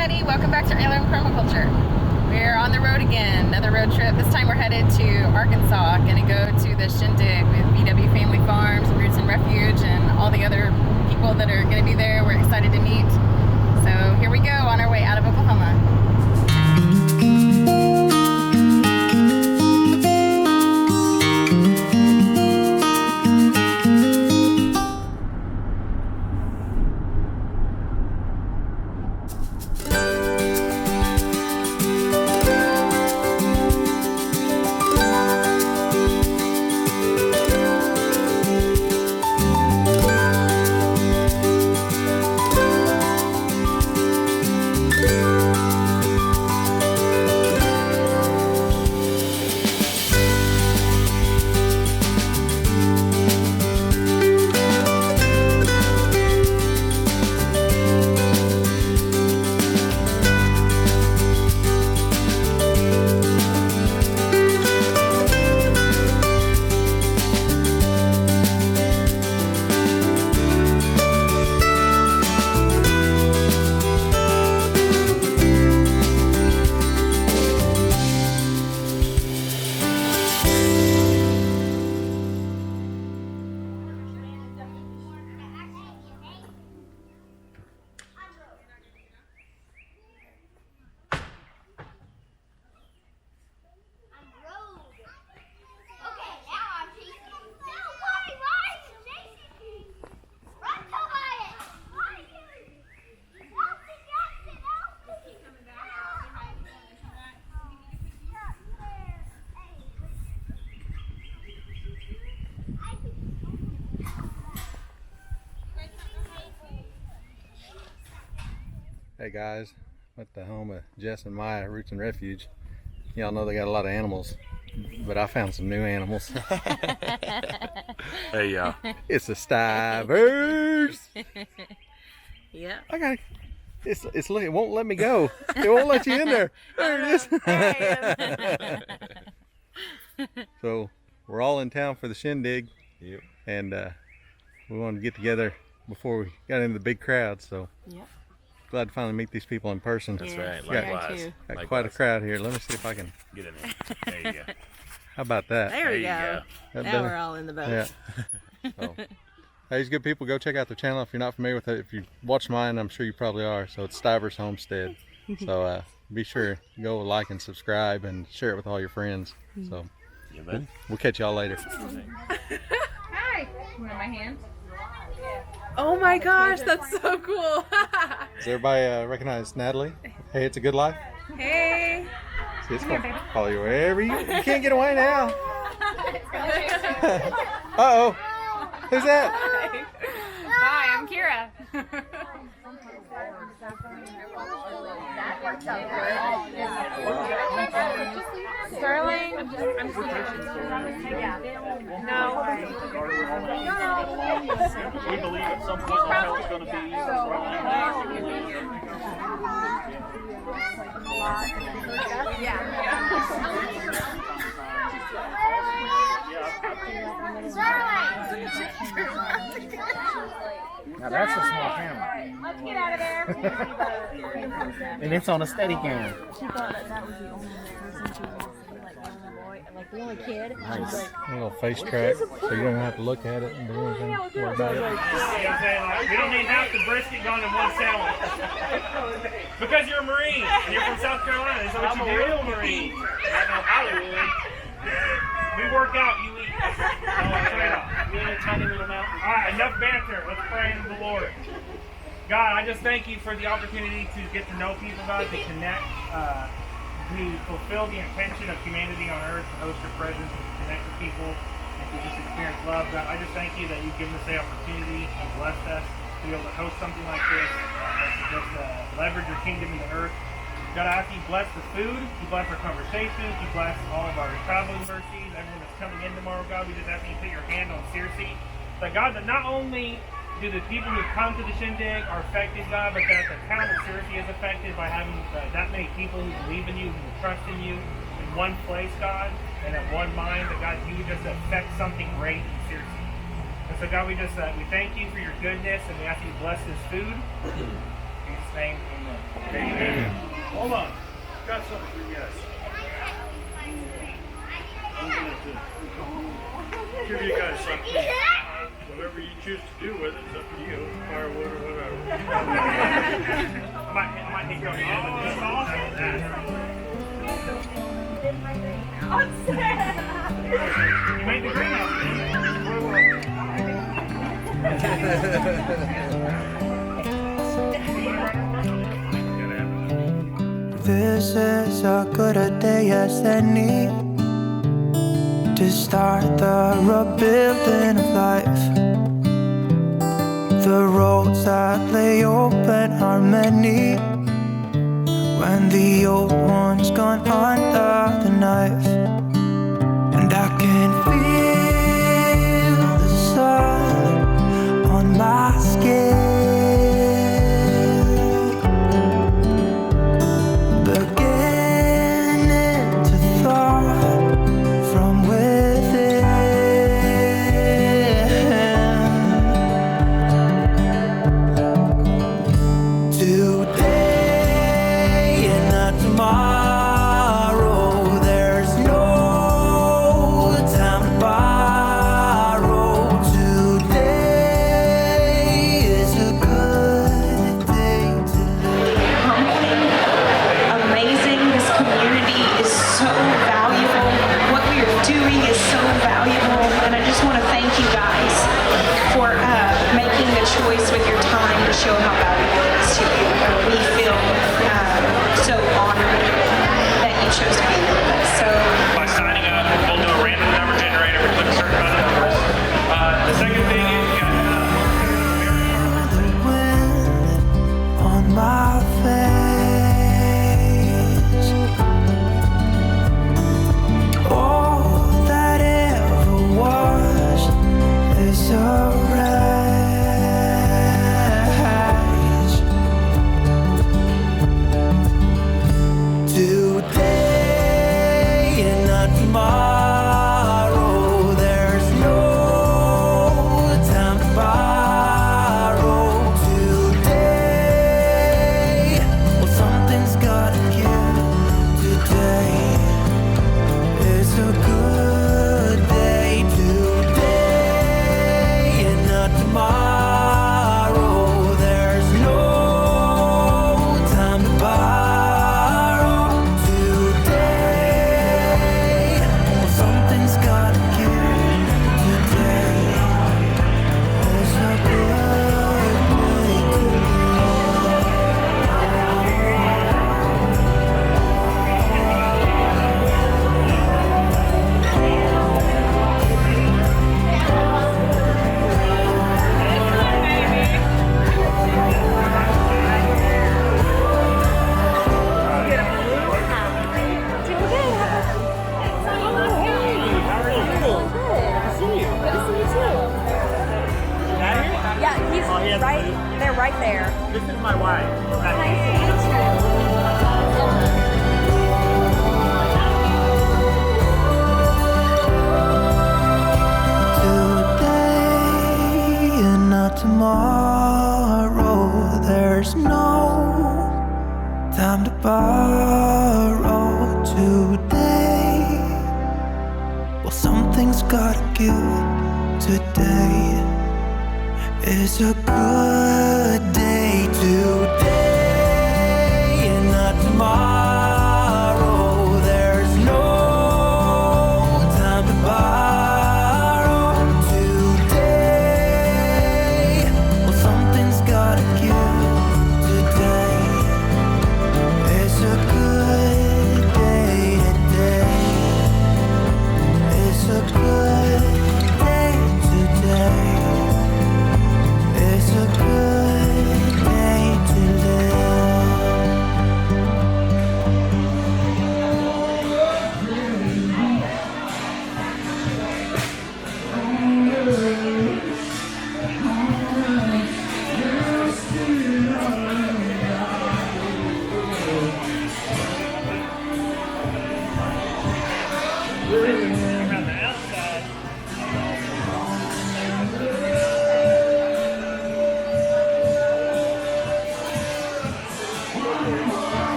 everybody, welcome back to Heirloom Permaculture. We're on the road again, another road trip. This time we're headed to Arkansas, gonna go to the Shindig with VW Family Farms, Roots and Refuge, and all the other people that are gonna be there. We're excited to meet. So here we go on our way out of Oklahoma. Hey guys, at the home of Jess and Miah, Roots and Refuge. Y'all know they got a lot of animals, but I found some new animals. Hey y'all. It's the stivers. Yep. I got it won't let me go. It won't let you in there. There it is. So we're all in town for the Shindig. Yep. And we wanted to get together before we got into the big crowd. So Yep. glad to finally meet these people in person. That's right. Likewise. Got quite a crowd here. Let me see if I can Get in there. There you go. How about that? There we you go. That Now better? we're all in the boat. Yeah. So, hey, these good people, go check out their channel if you're not familiar with it. If you watch mine, I'm sure you probably are. So it's Stivers Homestead. So be sure to go like and subscribe and share it with all your friends. So You bet. we'll catch y'all later. Hi. You want my hand? Oh my gosh, that's so cool. Does everybody recognize Natalie? Hey, it's a good life. Hey. See, it's gonna follow you wherever you can't get away now. Uh-oh. Who's that? Hi, I'm Kira. Sterling. No. We believe at some point our health is going to be Now that's a small camera. Let's get out of there. And it's on a steady cam. She thought that was the only person she wanted to see, like the only boy, like the only kid. Nice. A little face track, so you don't have to look at it and do anything. Worry about it. we don't need half the brisket gone in one sandwich. Because you're a Marine and you're from South Carolina. Is that what you do? I'm a real Marine. I know Hollywood. We work out, you eat. We in a tiny little mountain. Alright, enough banter. Let's pray to the Lord. God, I just thank you for the opportunity to get to know people, God, to connect, to fulfill the intention of humanity on earth, to host your presence, and to connect with people, and to just experience love. God, I just thank you that you've given us the opportunity and blessed us to be able to host something like this, and to just leverage your kingdom in the earth. God, I ask you bless the food, you bless our conversations, you bless all of our traveling mercies, everyone that's coming in tomorrow, God. We just ask you to put your hand on Circe. That God, that not only do the people who come to the Shindig are affected, God, but that the town of Circe is affected by having that many people who believe in you, who trust in you in one place, God, and at one mind, that God, you just affect something great in Circe. And so God, we thank you for your goodness, and we ask you to bless this food. Jesus' name, amen. Hold on. Got something for you guys. Give you guys something. Whatever you choose to do with it, it's up to you. Firewood or whatever. I might need to go in this off. You made the greenhouse. This is as good a day as any to start the rebuilding of life. The roads that lay open are many when the old one's gone under the knife. And I can feel the sun on my skin, show how valuable it is to you. We feel so honored that you chose to be here with us. So by signing up, we'll do a random number generator. We click a certain amount of numbers. The second thing is you got the wind on my face. All that ever was is a right there. This is my wife. Today and not tomorrow. There's no time to borrow today. Well, something's gotta give. Today is a good day today.